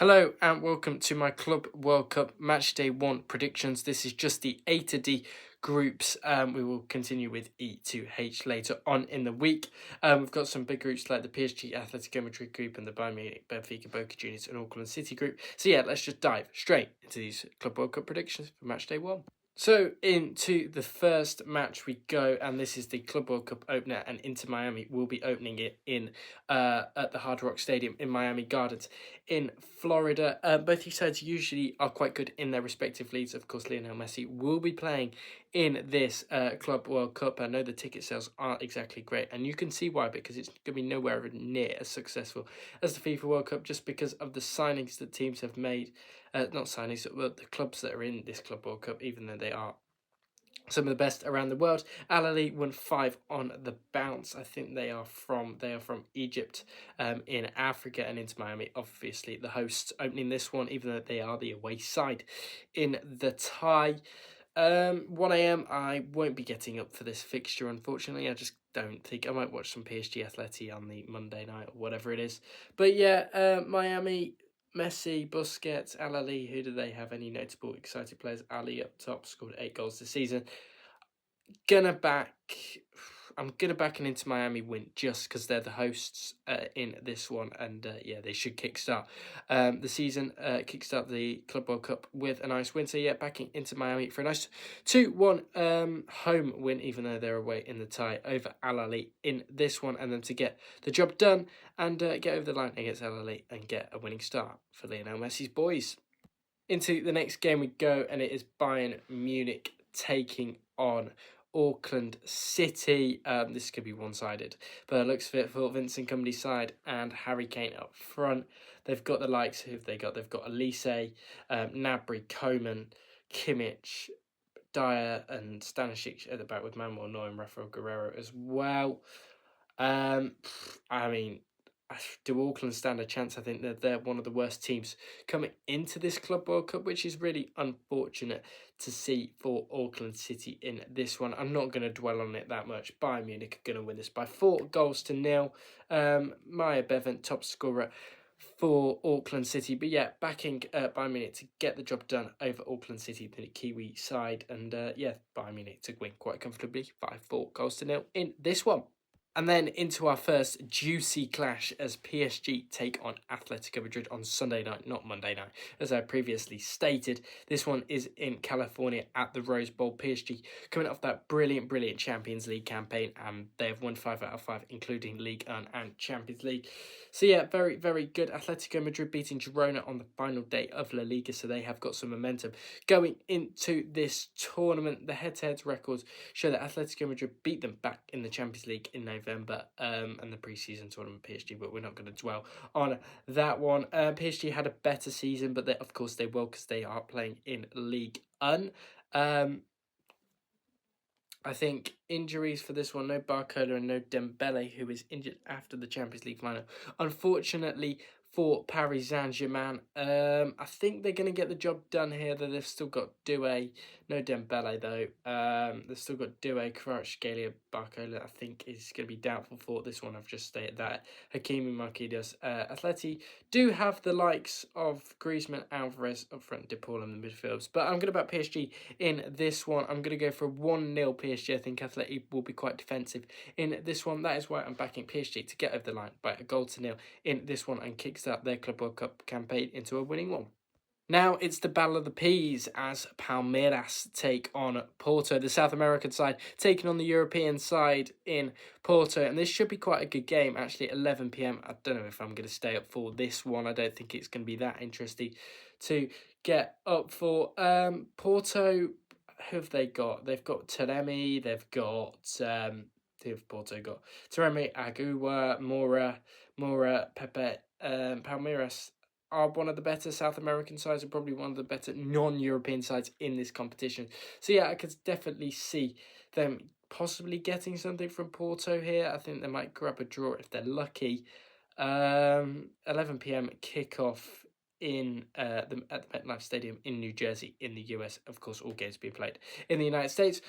Hello and welcome to my Club World Cup Matchday 1 predictions. This is just the A to D groups. We will continue with E to H later on in the week. We've got some big groups like the PSG Atletico Madrid group and the Bayern Munich, Benfica, Boca Juniors and Auckland City group. So yeah, let's just dive straight into these Club World Cup predictions for Matchday 1. So into the first match we go, and this is the Club World Cup opener, and Inter Miami will be opening it in at the Hard Rock Stadium in Miami Gardens in Florida. Both these sides usually are quite good in their respective leagues. Of course, Lionel Messi will be playing in this Club World Cup. I know the ticket sales aren't exactly great, and you can see why, because it's going to be nowhere near as successful as the FIFA World Cup, just because of the signings that teams have made. Not signings, but the clubs that are in this Club World Cup, even though they are some of the best around the world. Al Ahly won 5 on the bounce. I think they are from Egypt, in Africa, and Inter Miami, obviously the hosts, opening this one, even though they are the away side in the tie. 1 a.m. I won't be getting up for this fixture, unfortunately. I just don't think I might watch some PSG Atleti on the Monday night or whatever it is. But yeah, Miami. Messi, Busquets, Al Ahly, who do they have? Any notable excited players? Ali up top, scored 8 goals this season. I'm gonna back an Inter Miami win just because they're the hosts in this one, and yeah, they should kickstart the season, kickstart the Club World Cup with a nice win. So yeah, backing Inter Miami for a nice 2-1 home win, even though they're away in the tie over Al Ahly in this one, and then to get the job done and get over the line against Al Ahly and get a winning start for Lionel Messi's boys. Into the next game we go, and it is Bayern Munich taking on Auckland City. This could be one-sided, but it looks fit for Vincent Kompany's side and Harry Kane up front. They've got the likes who have they got? They've got Elise, Gnabry, Coman, Kimmich, Dyer, and Stanisic at the back with Manuel Neuer and Rafael Guerrero as well. I mean, do Auckland stand a chance? I think that they're one of the worst teams coming into this Club World Cup, which is really unfortunate to see for Auckland City in this one. I'm not going to dwell on it that much. Bayern Munich are going to win this by 4-0. Maya Bevan, top scorer for Auckland City. But yeah, backing Bayern Munich to get the job done over Auckland City, the Kiwi side. And yeah, Bayern Munich to win quite comfortably by 4-0 in this one. And then into our first juicy clash as PSG take on Atletico Madrid on Sunday night, not Monday night, as I previously stated. This one is in California at the Rose Bowl. PSG coming off that brilliant Champions League campaign, and they have won 5 out of 5, including League 1 and Champions League. So yeah, very good. Atletico Madrid beating Girona on the final day of La Liga, so they have got some momentum going into this tournament. The head-to-head records show that Atletico Madrid beat them back in the Champions League in November, and the pre-season tournament PSG, but we're not going to dwell on that one. PSG had a better season, but of course they will, because they are playing in League 1. I think injuries for this one, no Barcola and no Dembele, who is injured after the Champions League final. Unfortunately for Paris Saint-Germain, I think they're going to get the job done here, though they've still got Doué, no Dembele though. They've still got Doué, Kvaratskhelia, Barcola, I think is going to be doubtful for this one. I've just stated that. Hakimi, Marquinhos. Atleti do have the likes of Griezmann, Alvarez up front, De Paul in the midfields, but I'm going to back PSG in this one. I'm going to go for a 1-0 PSG. I think Atleti will be quite defensive in this one. That is why I'm backing PSG to get over the line by 1-0 in this one and kickstart their Club World Cup campaign into a winning one. Now it's the Battle of the Peas as Palmeiras take on Porto, the South American side taking on the European side in Porto. And this should be quite a good game, actually, at 11 p.m. I don't know if I'm going to stay up for this one. I don't think it's going to be that interesting to get up for. Porto, who have they got? They've got Taremi, they've got... who have Porto got? Taremi, Agua, Mora, Pepe, Palmeiras are one of the better South American sides and probably one of the better non-European sides in this competition. So yeah, I could definitely see them possibly getting something from Porto here. I think they might grab a draw if they're lucky. 11 p.m. kickoff at the MetLife Stadium in New Jersey in the US. Of course, all games being played in the United States.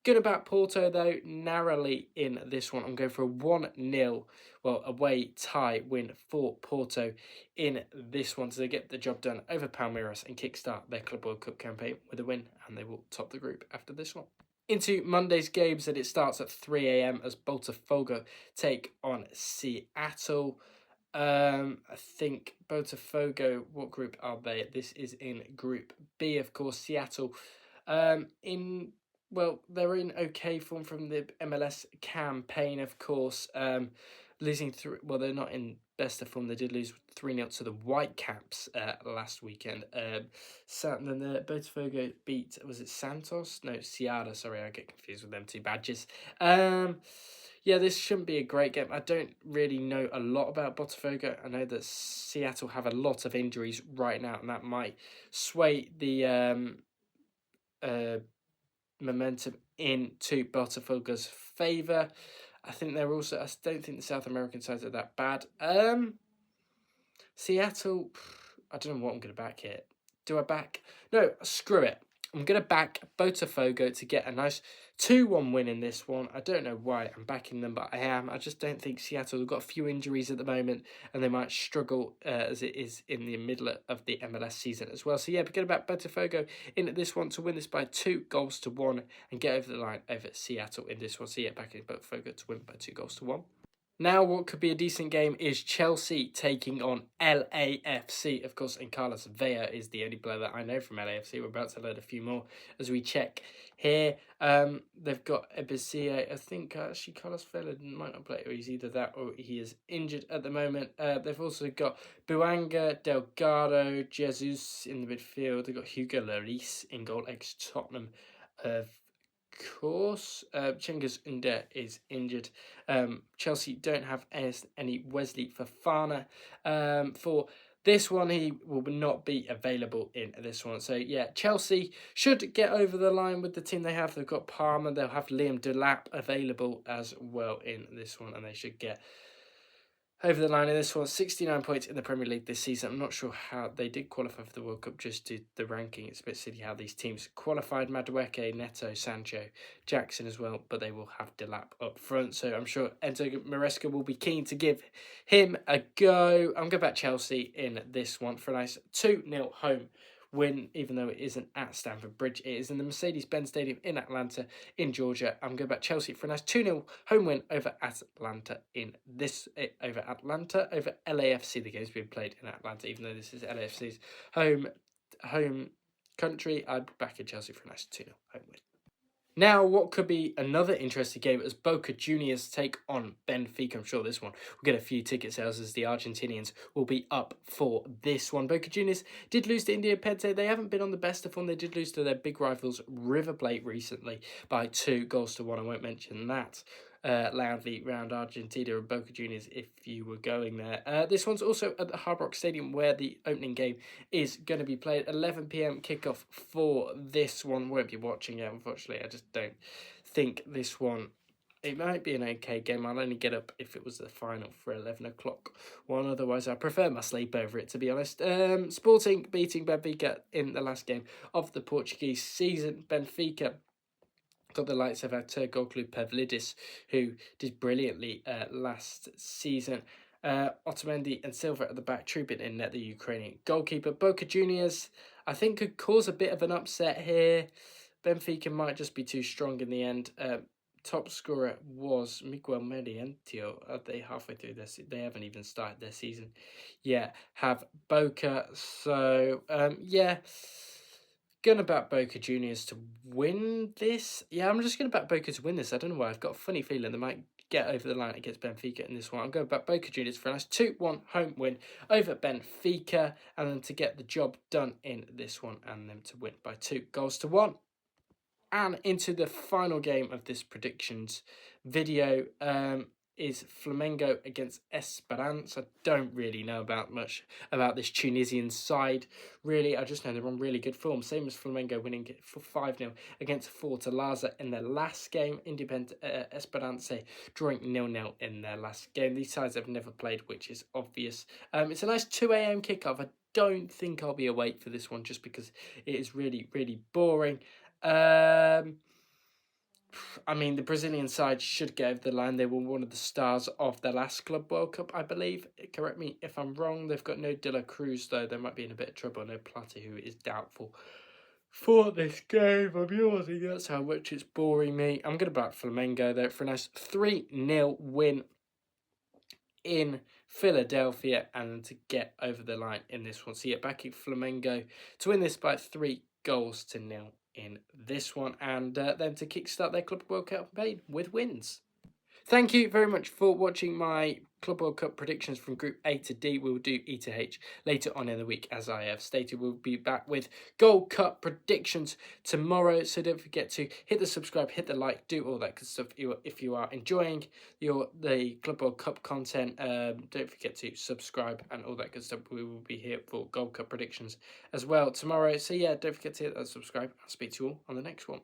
Good about Porto, though, narrowly in this one. I'm going for a 1-0, away tie win for Porto in this one. So they get the job done over Palmeiras and kickstart their Club World Cup campaign with a win, and they will top the group after this one. Into Monday's games, and it starts at 3 a.m. as Botafogo take on Seattle. I think Botafogo, what group are they? This is in Group B, of course. Seattle, they're in okay form from the MLS campaign, of course. Losing through, they're not in best of form. They did lose 3-0 to the Whitecaps last weekend. Then the Botafogo beat, was it Santos? No, Seattle. Sorry, I get confused with them two badges. Yeah, this shouldn't be a great game. I don't really know a lot about Botafogo. I know that Seattle have a lot of injuries right now, and that might sway the momentum into Botafogo's favour. I think I don't think the South American sides are that bad. Seattle, I don't know what I'm going to back here. Do I back? No, screw it. I'm going to back Botafogo to get a nice 2-1 win in this one. I don't know why I'm backing them, but I am. I just don't think Seattle have got a few injuries at the moment, and they might struggle as it is in the middle of the MLS season as well. So yeah, forget about Botafogo in this one to win this by 2-1 and get over the line over Seattle in this one. So yeah, backing Botafogo to win by 2-1. Now, what could be a decent game is Chelsea taking on LAFC. Of course, and Carlos Vela is the only player that I know from LAFC. We're about to learn a few more as we check here. They've got Ebesia. I think actually Carlos Vela might not play, or he's either that or he is injured at the moment. They've also got Buanga, Delgado, Jesus in the midfield. They've got Hugo Lloris in goal, ex-Tottenham. Of course, Cengiz Under is injured. Chelsea don't have any Wesley Fofana. For this one, he will not be available in this one. So yeah, Chelsea should get over the line with the team they have. They've got Palmer. They'll have Liam Delap available as well in this one, and they should get over the line in this one. 69 points in the Premier League this season. I'm not sure how they did qualify for the World Cup, just did the ranking. It's a bit silly how these teams qualified. Madueke, Neto, Sancho, Jackson as well, but they will have Delap up front. So I'm sure Enzo Maresca will be keen to give him a go. I'm going back Chelsea in this one for a nice 2-0 home win, even though it isn't at Stamford Bridge. It is in the Mercedes-Benz Stadium in Atlanta, in Georgia. I'm going back Chelsea for a nice 2-0 home win over Atlanta over LAFC. The game's been played in Atlanta, even though this is LAFC's home country. I'd back in Chelsea for a nice 2-0 home win. Now, what could be another interesting game as Boca Juniors take on Benfica. I'm sure this one will get a few ticket sales as the Argentinians will be up for this one. Boca Juniors did lose to Independiente. They haven't been on the best of form. They did lose to their big rivals River Plate recently by 2-1. I won't mention that loudly round Argentina and Boca Juniors if you were going there. This one's also at the Hard Rock Stadium where the opening game is going to be played. 11 p.m. kickoff for this one. Won't be watching it, unfortunately. I just don't think this one... It might be an okay game. I'll only get up if it was the final for 11 o'clock one. Otherwise, I prefer my sleep over it, to be honest. Sporting beating Benfica in the last game of the Portuguese season. Benfica got the likes of Turgoglu Pavlidis, who did brilliantly last season. Otamendi and Silva at the back, trooping in net the Ukrainian goalkeeper. Boca Juniors, I think, could cause a bit of an upset here. Benfica might just be too strong in the end. Top scorer was Miguel Mediantio. Are they halfway through this? They haven't even started their season yet. Have Boca. So, yeah. Gonna back Boca Juniors to win this. Yeah, I'm just gonna back Boca to win this. I don't know why. I've got a funny feeling they might get over the line against Benfica in this one. I'm going back Boca Juniors for a nice 2-1 home win over Benfica, and then to get the job done in this one, and them to win by 2-1. And into the final game of this predictions video is Flamengo against Esperance. I don't really know much about this Tunisian side. Really, I just know they're on really good form. Same as Flamengo winning for 5-0 against Fortaleza in their last game. Esperance drawing 0-0 in their last game. These sides have never played, which is obvious. It's a nice 2 a.m. kickoff. I don't think I'll be awake for this one just because it is really, really boring. I mean, the Brazilian side should get over the line. They were one of the stars of the last Club World Cup, I believe. Correct me if I'm wrong. They've got no De La Cruz, though. They might be in a bit of trouble. No Plata, who is doubtful for this game of yours. That's how much it's boring me. I'm going to back Flamengo, though, for a nice 3-0 win in Philadelphia and to get over the line in this one. So, yeah, backing Flamengo to win this by 3-0 in this one, and then to kickstart their Club World Cup campaign with wins. Thank you very much for watching my Club World Cup predictions from Group A to D. We'll do E to H later on in the week, as I have stated. We'll be back with Gold Cup predictions tomorrow. So don't forget to hit the subscribe, hit the like, do all that good stuff. If you are enjoying the Club World Cup content, don't forget to subscribe and all that good stuff. We will be here for Gold Cup predictions as well tomorrow. So yeah, don't forget to hit that subscribe. I'll speak to you all on the next one.